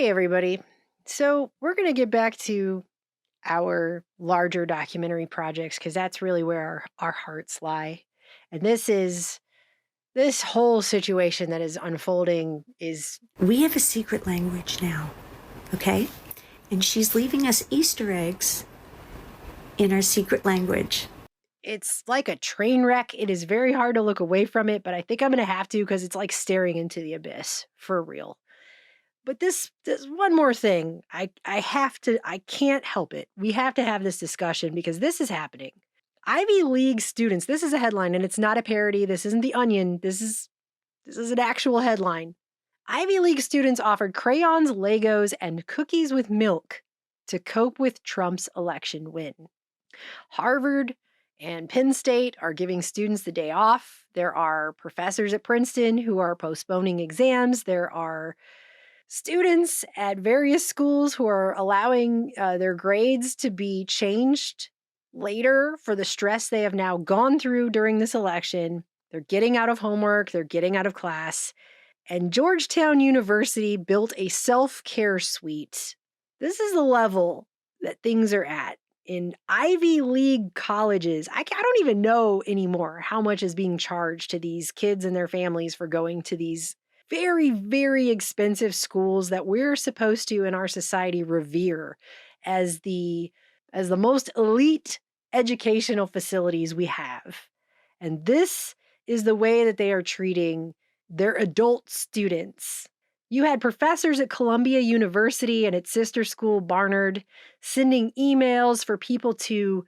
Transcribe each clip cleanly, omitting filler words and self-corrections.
Hey, everybody. So, we're going to get back to our larger documentary projects because that's really where our hearts lie. And this whole situation that is unfolding is We have a secret language now, okay? And she's leaving us Easter eggs in our secret language. it's like a train wreck. It is very hard to look away from it, but I think I'm going to have to because it's like staring into the abyss for real. But this one more thing. I can't help it. We have to have this discussion because this is happening. Ivy League students, this is a headline and it's not a parody. This isn't The Onion. This is an actual headline. Ivy League students offered crayons, Legos, and cookies with milk to cope with Trump's election win. Harvard and Penn State are giving students the day off. There are professors at Princeton who are postponing exams. There are students at various schools who are allowing their grades to be changed later for the stress they have now gone through during this election. They're getting out of homework, they're getting out of class. And Georgetown University built a self-care suite. This is the level that things are at in Ivy League colleges. I don't even know anymore how much is being charged to these kids and their families for going to these very, very expensive schools that we're supposed to in our society revere as the most elite educational facilities we have. And this is the way that they are treating their adult students. You had professors at Columbia University and its sister school, Barnard, sending emails for people to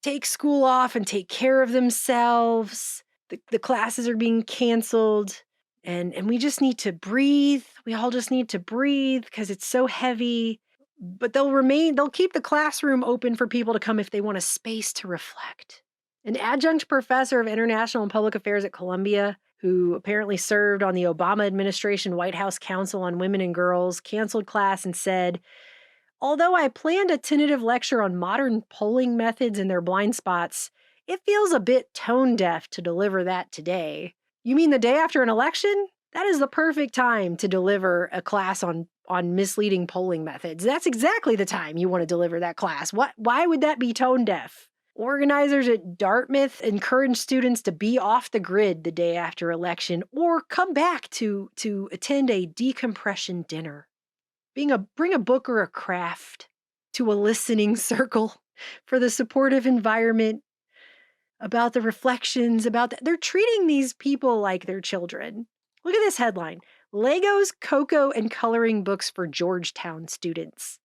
take school off and take care of themselves. The classes are being canceled. And we just need to breathe. We all just need to breathe because it's so heavy. But they'll keep the classroom open for people to come if they want a space to reflect. An adjunct professor of international and public affairs at Columbia, who apparently served on the Obama administration White House Council on Women and Girls, canceled class and said, "Although I planned a tentative lecture on modern polling methods and their blind spots, it feels a bit tone deaf to deliver that today." You mean the day after an election? That is the perfect time to deliver a class on misleading polling methods. That's exactly the time you want to deliver that class. Why would that be tone deaf? Organizers at Dartmouth encourage students to be off the grid the day after election or come back to attend a decompression dinner. Bring a book or a craft to a listening circle for the supportive environment, about the reflections, they're treating these people like they're children. Look at this headline: Legos, cocoa, and coloring books for Georgetown students.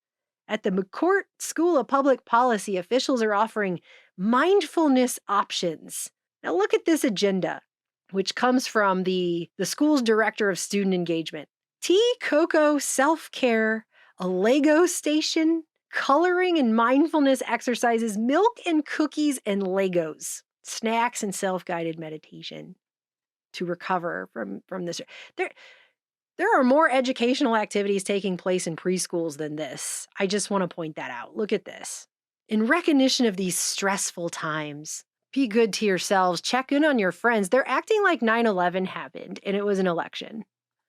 At the McCourt School of Public Policy, officials are offering mindfulness options. Now look at this agenda, which comes from the school's director of student engagement. Tea, cocoa, self-care, a Lego station, coloring and mindfulness exercises, milk and cookies and Legos, snacks and self-guided meditation to recover from this. There are more educational activities taking place in preschools than this. I just want to point that out. Look at this. In recognition of these stressful times, be good to yourselves, check in on your friends. They're acting like 9/11 happened and it was an election.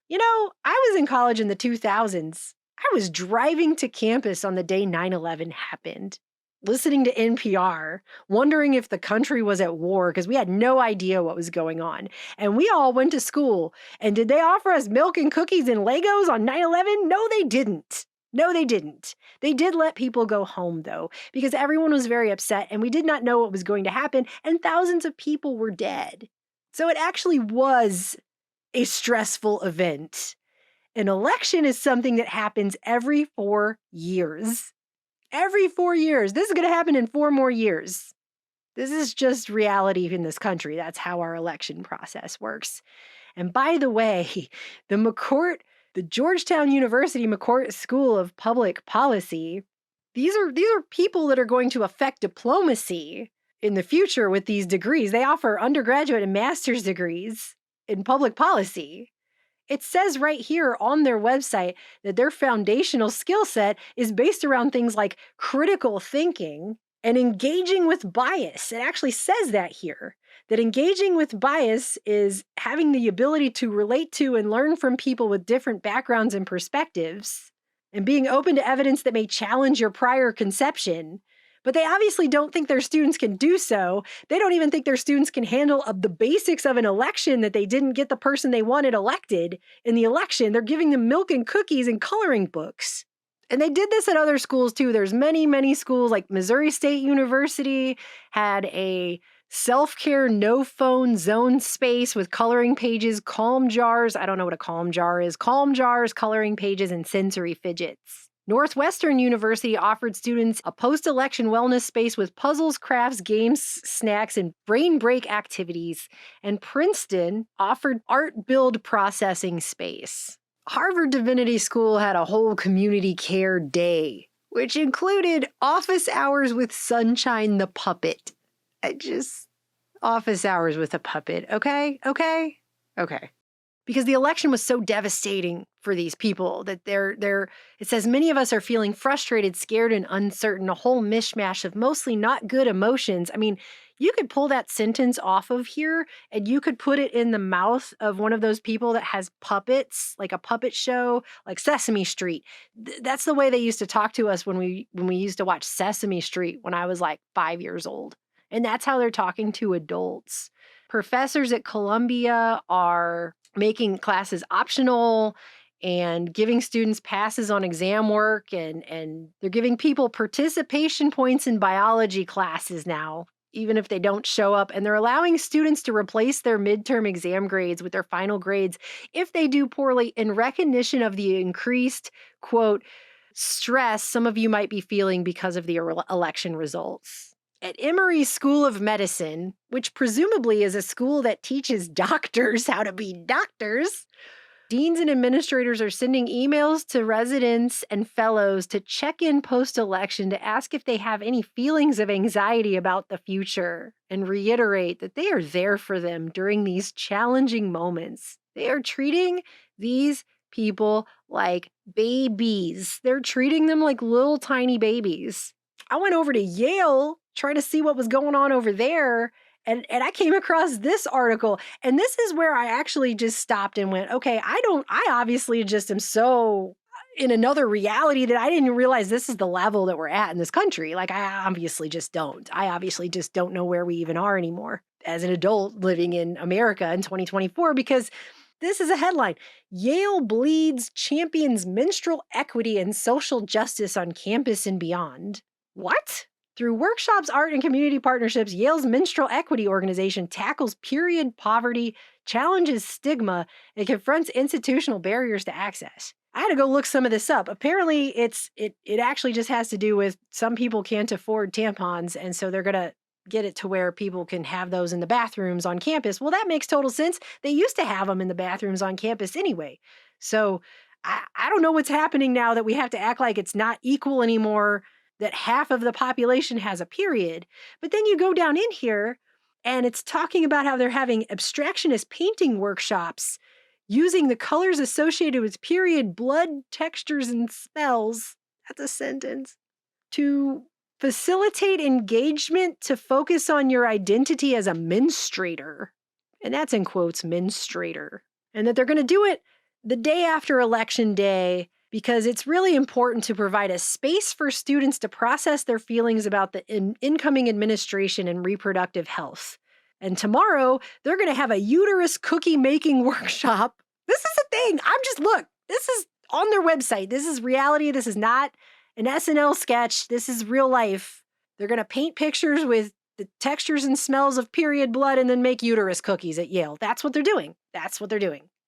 You know, I was in college in the 2000s. I was driving to campus on the day 9/11 happened, listening to NPR, wondering if the country was at war because we had no idea what was going on. And we all went to school. And did they offer us milk and cookies and Legos on 9/11? No, they didn't. No, they didn't. They did let people go home, though, because everyone was very upset and we did not know what was going to happen, and thousands of people were dead. So it actually was a stressful event. An election is something that happens every 4 years. Every 4 years. This is going to happen in 4 more years. This is just reality in this country. That's how our election process works. And by the way, the Georgetown University McCourt School of Public Policy, these are people that are going to affect diplomacy in the future with these degrees. They offer undergraduate and master's degrees in public policy. It says right here on their website that their foundational skill set is based around things like critical thinking and engaging with bias. It actually says that here, that engaging with bias is having the ability to relate to and learn from people with different backgrounds and perspectives. and being open to evidence that may challenge your prior conception. But they obviously don't think their students can do so. They don't even think their students can handle the basics of an election, that they didn't get the person they wanted elected in the election. They're giving them milk and cookies and coloring books. And they did this at other schools too. There's many, many schools, like Missouri State University had a self-care no phone zone space with coloring pages, calm jars. I don't know what a calm jar is. Calm jars, coloring pages, and sensory fidgets. Northwestern University offered students a post-election wellness space with puzzles, crafts, games, snacks, and brain break activities. And Princeton offered art build processing space. Harvard Divinity School had a whole community care day, which included office hours with Sunshine the puppet. Office hours with a puppet, okay? Because the election was so devastating for these people that it says many of us are feeling frustrated, scared, and uncertain, a whole mishmash of mostly not good emotions. I mean, you could pull that sentence off of here and you could put it in the mouth of one of those people that has puppets, like a puppet show, like Sesame Street. That's the way they used to talk to us when we used to watch Sesame Street when I was like 5 years old. And that's how they're talking to adults. Professors at Columbia are making classes optional and giving students passes on exam work, and they're giving people participation points in biology classes now, even if they don't show up. And they're allowing students to replace their midterm exam grades with their final grades if they do poorly, in recognition of the increased, quote, stress some of you might be feeling because of the election results. At Emory School of Medicine, which presumably is a school that teaches doctors how to be doctors, deans and administrators are sending emails to residents and fellows to check in post-election to ask if they have any feelings of anxiety about the future and reiterate that they are there for them during these challenging moments. They are treating these people like babies. They're treating them like little tiny babies. I went over to Yale trying to see what was going on over there. And I came across this article, and this is where I actually just stopped and went, okay, I obviously just am so in another reality that I didn't realize this is the level that we're at in this country. Like, I obviously just don't. I obviously just don't know where we even are anymore as an adult living in America in 2024, because this is a headline. Yale bleeds champions menstrual equity and social justice on campus and beyond. What? Through workshops, art, and community partnerships, Yale's Menstrual Equity Organization tackles period poverty, challenges stigma, and confronts institutional barriers to access. I had to go look some of this up. Apparently, it actually just has to do with some people can't afford tampons, and so they're going to get it to where people can have those in the bathrooms on campus. Well, that makes total sense. They used to have them in the bathrooms on campus anyway. So I don't know what's happening now that we have to act like it's not equal anymore, that half of the population has a period. But then you go down in here and it's talking about how they're having abstractionist painting workshops using the colors associated with period blood, textures, and smells. That's a sentence. To facilitate engagement to focus on your identity as a menstruator. And that's in quotes, menstruator. And that they're going to do it the day after Election Day, because it's really important to provide a space for students to process their feelings about the incoming administration and reproductive health. And tomorrow, they're going to have a uterus cookie making workshop. This is a thing. Look, this is on their website. This is reality. This is not an SNL sketch. This is real life. They're going to paint pictures with the textures and smells of period blood and then make uterus cookies at Yale. That's what they're doing.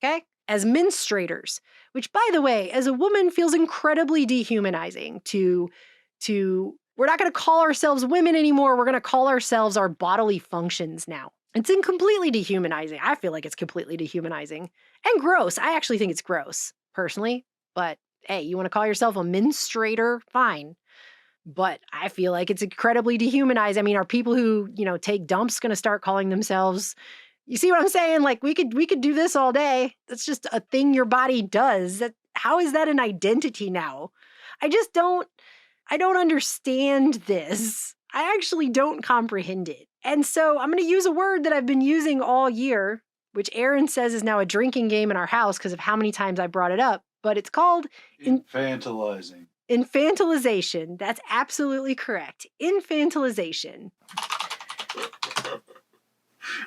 Okay? As menstruators, which, by the way, as a woman feels incredibly dehumanizing to we're not going to call ourselves women anymore. We're going to call ourselves our bodily functions now. It's completely dehumanizing. I feel like it's completely dehumanizing and gross. I actually think it's gross, personally. But hey, you want to call yourself a menstruator? Fine. But I feel like it's incredibly dehumanizing. I mean, are people who, take dumps going to start calling themselves... You see what I'm saying? Like, we could do this all day. That's just a thing your body does. How is that an identity now? I don't understand this. I actually don't comprehend it. And so I'm going to use a word that I've been using all year, which Aaron says is now a drinking game in our house because of how many times I brought it up. but it's called Infantilizing. infantilization. That's absolutely correct. Infantilization.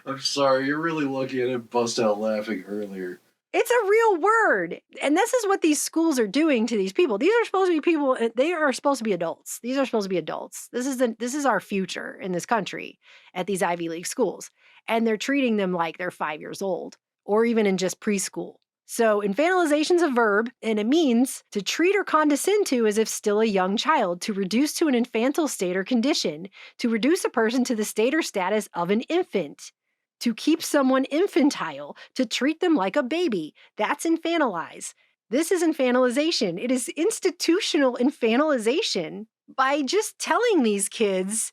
I'm sorry, you're really lucky I didn't bust out laughing earlier. It's a real word. And this is what these schools are doing to these people. These are supposed to be people, they are supposed to be adults. These are supposed to be adults. This is our future in this country at these Ivy League schools. And they're treating them like they're 5 years old or even in just preschool. So infantilization is a verb, and it means to treat or condescend to as if still a young child, to reduce to an infantile state or condition, to reduce a person to the state or status of an infant. To keep someone infantile, to treat them like a baby. That's infantilize. This is infantilization. It is institutional infantilization by just telling these kids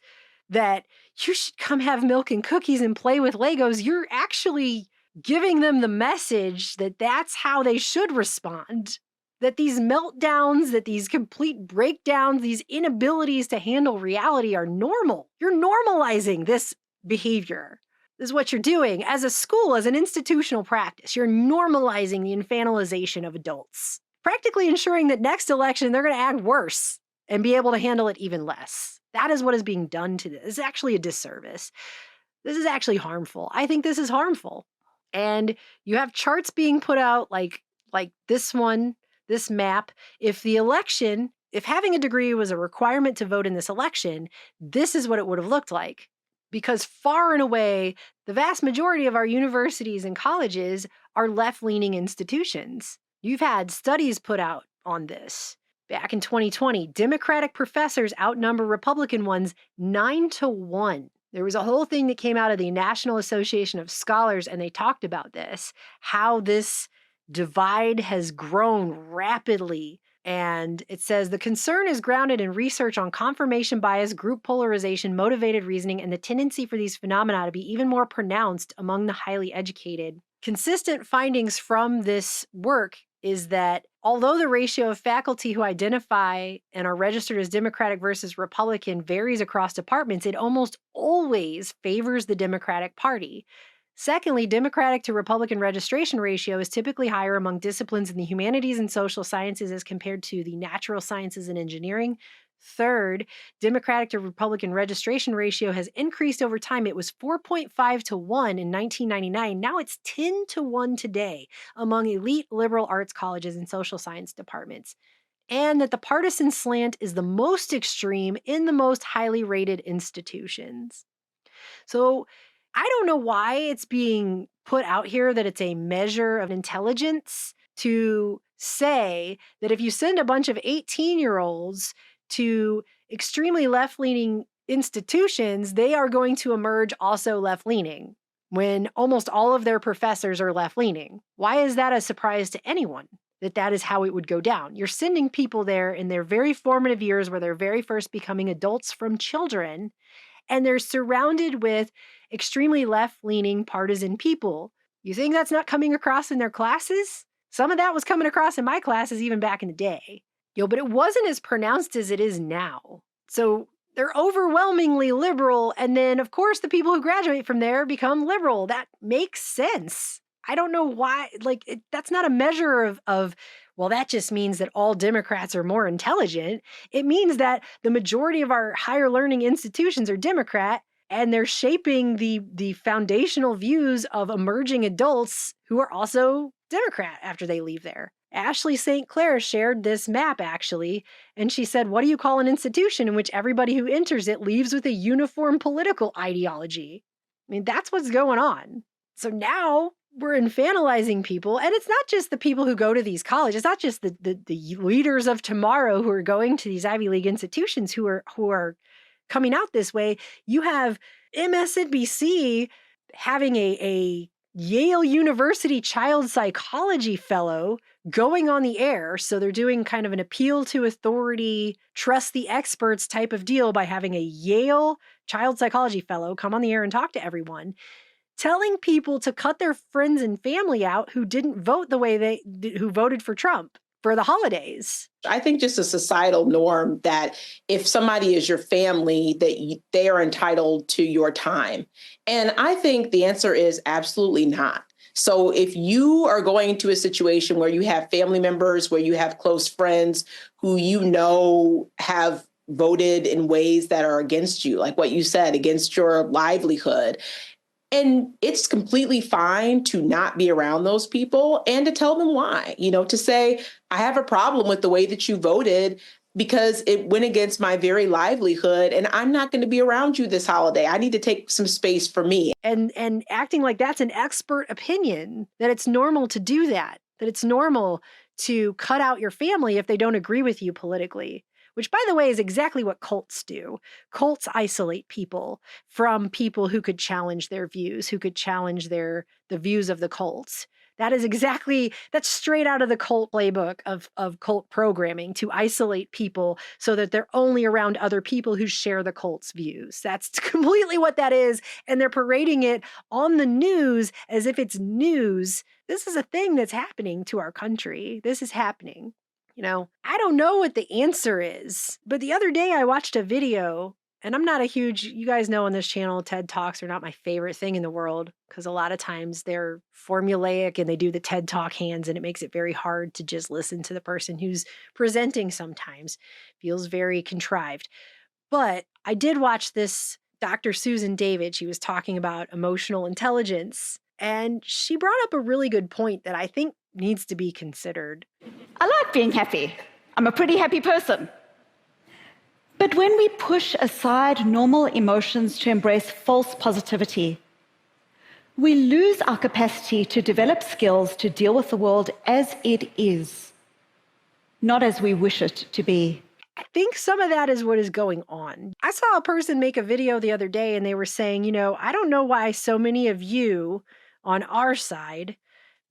that you should come have milk and cookies and play with Legos. You're actually giving them the message that that's how they should respond. That these meltdowns, that these complete breakdowns, these inabilities to handle reality are normal. You're normalizing this behavior. This is what you're doing as a school, as an institutional practice. You're normalizing the infantilization of adults, practically ensuring that next election they're going to act worse and be able to handle it even less. That is what is being done to this. It's actually a disservice. This is actually harmful. I think this is harmful. And you have charts being put out like this one, this map. If having a degree was a requirement to vote in this election, this is what it would have looked like. Because far and away, the vast majority of our universities and colleges are left-leaning institutions. You've had studies put out on this. Back in 2020, Democratic professors outnumber Republican ones 9-1. There was a whole thing that came out of the National Association of Scholars, and they talked about this, how this divide has grown rapidly. And it says the concern is grounded in research on confirmation bias, group polarization, motivated reasoning, and the tendency for these phenomena to be even more pronounced among the highly educated. Consistent findings from this work is that although the ratio of faculty who identify and are registered as Democratic versus Republican varies across departments, it almost always favors the Democratic Party. Secondly, Democratic to Republican registration ratio is typically higher among disciplines in the humanities and social sciences as compared to the natural sciences and engineering. Third, Democratic to Republican registration ratio has increased over time. It was 4.5-1 in 1999. Now it's 10-1 today among elite liberal arts colleges and social science departments. And that the partisan slant is the most extreme in the most highly rated institutions. So I don't know why it's being put out here that it's a measure of intelligence to say that if you send a bunch of 18-year-olds to extremely left-leaning institutions, they are going to emerge also left-leaning when almost all of their professors are left-leaning. Why is that a surprise to anyone? That is how it would go down. You're sending people there in their very formative years where they're very first becoming adults from children, and they're surrounded with extremely left-leaning partisan people. You think that's not coming across in their classes? Some of that was coming across in my classes even back in the day. But it wasn't as pronounced as it is now. So they're overwhelmingly liberal, and then, of course, the people who graduate from there become liberal. That makes sense. I don't know why, that's not a measure of, well, that just means that all Democrats are more intelligent. It means that the majority of our higher learning institutions are Democrat, and they're shaping the foundational views of emerging adults who are also Democrat after they leave there. Ashley St. Clair shared this map, actually, and she said, what do you call an institution in which everybody who enters it leaves with a uniform political ideology? I mean, that's what's going on. So now we're infantilizing people, and it's not just the people who go to these colleges. It's not just the leaders of tomorrow who are going to these Ivy League institutions who are coming out this way. You have MSNBC having a Yale University child psychology fellow going on the air. So they're doing kind of an appeal to authority, trust the experts type of deal by having a Yale child psychology fellow come on the air and talk to everyone, telling people to cut their friends and family out who didn't vote the way who voted for Trump for the holidays. I think just a societal norm that if somebody is your family, they are entitled to your time. And I think the answer is absolutely not. So if you are going into a situation where you have family members, where you have close friends who you know have voted in ways that are against you, like what you said, against your livelihood, and it's completely fine to not be around those people and to tell them why, to say, I have a problem with the way that you voted because it went against my very livelihood and I'm not going to be around you this holiday. I need to take some space for me. And acting like that's an expert opinion, that it's normal to do that it's normal to cut out your family if they don't agree with you politically. Which, by the way, is exactly what cults do. Cults isolate people from people who could challenge their views, who could challenge the views of the cults. That's straight out of the cult playbook of cult programming, to isolate people so that they're only around other people who share the cult's views. That's completely what that is. And they're parading it on the news as if it's news. This is a thing that's happening to our country. This is happening. I don't know what the answer is, but the other day I watched a video, and I'm not you guys know on this channel, TED Talks are not my favorite thing in the world because a lot of times they're formulaic and they do the TED Talk hands and it makes it very hard to just listen to the person who's presenting sometimes. Feels very contrived. But I did watch this Dr. Susan David. She was talking about emotional intelligence, and she brought up a really good point that I think needs to be considered. I like being happy. I'm a pretty happy person. But when we push aside normal emotions to embrace false positivity, we lose our capacity to develop skills to deal with the world as it is, not as we wish it to be. I think some of that is what is going on. I saw a person make a video the other day and they were saying, I don't know why so many of you on our side,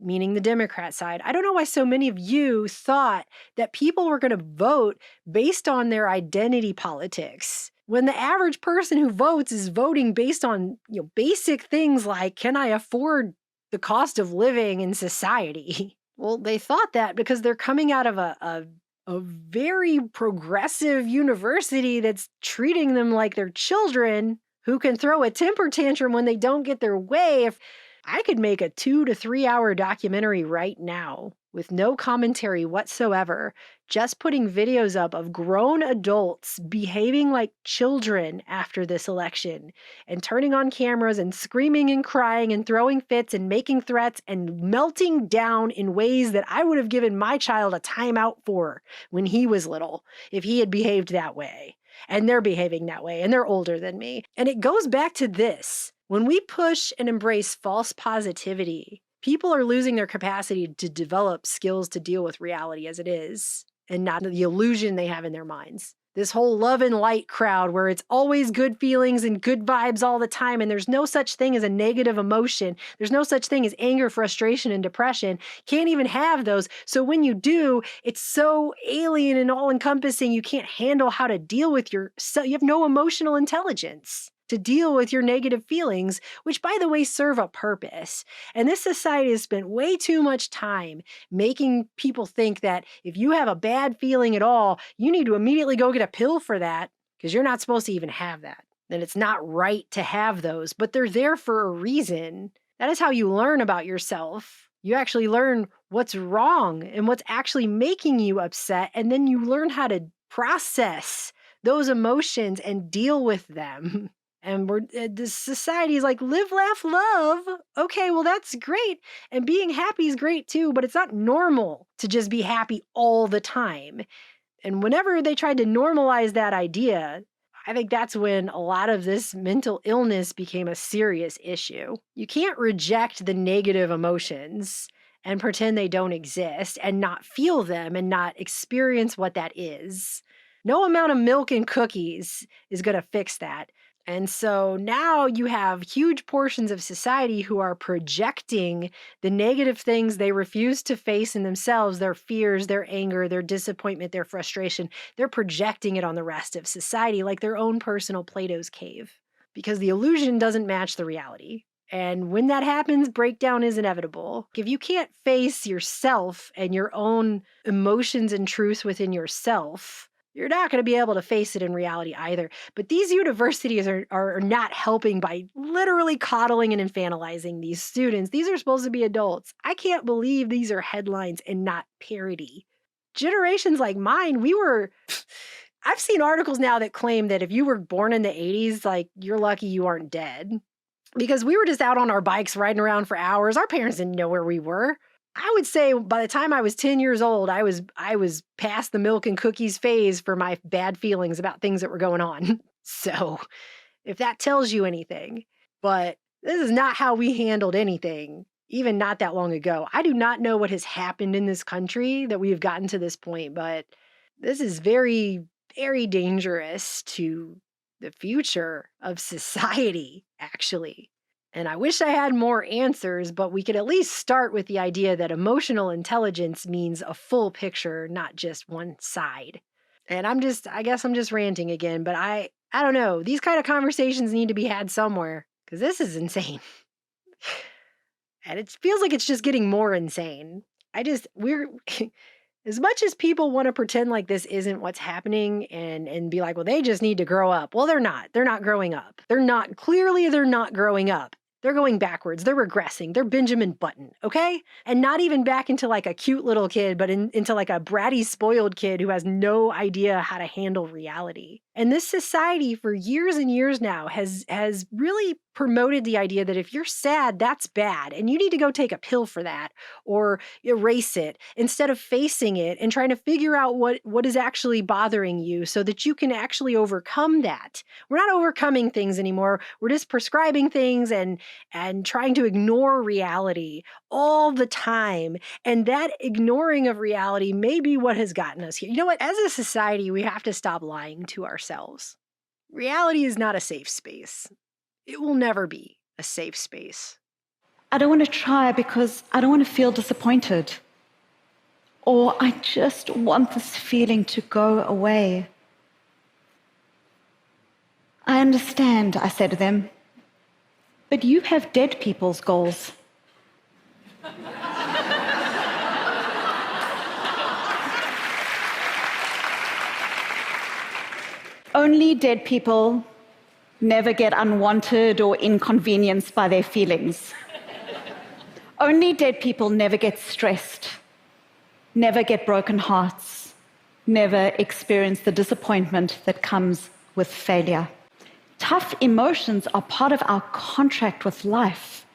meaning the Democrat side, I don't know why so many of you thought that people were going to vote based on their identity politics, when the average person who votes is voting based on basic things like, can I afford the cost of living in society? Well, they thought that because they're coming out of a very progressive university that's treating them like they're children who can throw a temper tantrum when they don't get their way. If I could make a 2 to 3 hour documentary right now with no commentary whatsoever, just putting videos up of grown adults behaving like children after this election and turning on cameras and screaming and crying and throwing fits and making threats and melting down in ways that I would have given my child a timeout for when he was little, if he had behaved that way. And they're behaving that way, and they're older than me. And it goes back to this. When we push and embrace false positivity, people are losing their capacity to develop skills to deal with reality as it is, and not the illusion they have in their minds. This whole love and light crowd where it's always good feelings and good vibes all the time, and there's no such thing as a negative emotion. There's no such thing as anger, frustration, and depression. Can't even have those. So when you do, it's so alien and all-encompassing, you can't handle how to deal with yourself. You have no emotional intelligence to deal with your negative feelings, which, by the way, serve a purpose. And this society has spent way too much time making people think that if you have a bad feeling at all, you need to immediately go get a pill for that because you're not supposed to even have that. And it's not right to have those, but they're there for a reason. That is how you learn about yourself. You actually learn what's wrong and what's actually making you upset, and then you learn how to process those emotions and deal with them. And this society is like, live, laugh, love. Okay, well, that's great. And being happy is great too, but it's not normal to just be happy all the time. And whenever they tried to normalize that idea, I think that's when a lot of this mental illness became a serious issue. You can't reject the negative emotions and pretend they don't exist and not feel them and not experience what that is. No amount of milk and cookies is going to fix that. And so now you have huge portions of society who are projecting the negative things they refuse to face in themselves, their fears, their anger, their disappointment, their frustration. They're projecting it on the rest of society like their own personal Plato's cave, because the illusion doesn't match the reality. And when that happens, breakdown is inevitable. If you can't face yourself and your own emotions and truths within yourself, you're not going to be able to face it in reality either. But these universities are not helping by literally coddling and infantilizing these students. These are supposed to be adults. I can't believe these are headlines and not parody. Generations like mine, I've seen articles now that claim that if you were born in the 80s, like, you're lucky you aren't dead. Because we were just out on our bikes riding around for hours. Our parents didn't know where we were. I would say by the time I was 10 years old, I was past the milk and cookies phase for my bad feelings about things that were going on. So, if that tells you anything, but this is not how we handled anything, even not that long ago. I do not know what has happened in this country that we have gotten to this point, but this is very, very dangerous to the future of society, actually. And I wish I had more answers, but we could at least start with the idea that emotional intelligence means a full picture, not just one side. And I guess I'm just ranting again, but I don't know. These kind of conversations need to be had somewhere because this is insane. And it feels like it's just getting more insane. We're as much as people want to pretend like this isn't what's happening and be like, well, they just need to grow up. Well, they're not. They're not growing up. They're not growing up. They're going backwards. They're regressing. They're Benjamin Button, okay? And not even back into like a cute little kid, but into like a bratty, spoiled kid who has no idea how to handle reality. And this society for years and years now has really promoted the idea that if you're sad, that's bad, and you need to go take a pill for that or erase it instead of facing it and trying to figure out what is actually bothering you so that you can actually overcome that. We're not overcoming things anymore. We're just prescribing things and trying to ignore reality all the time. And that ignoring of reality may be what has gotten us here. You know what? As a society, we have to stop lying to ourselves. Reality is not a safe space. It will never be a safe space. I don't want to try because I don't want to feel disappointed. Or I just want this feeling to go away. I understand, I say to them, but you have dead people's goals. Only dead people never get unwanted or inconvenienced by their feelings. Only dead people never get stressed, never get broken hearts, never experience the disappointment that comes with failure. Tough emotions are part of our contract with life.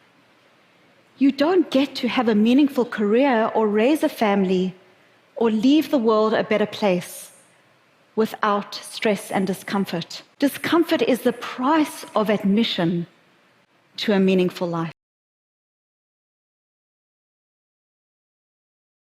You don't get to have a meaningful career or raise a family or leave the world a better place without stress and discomfort. Discomfort is the price of admission to a meaningful life.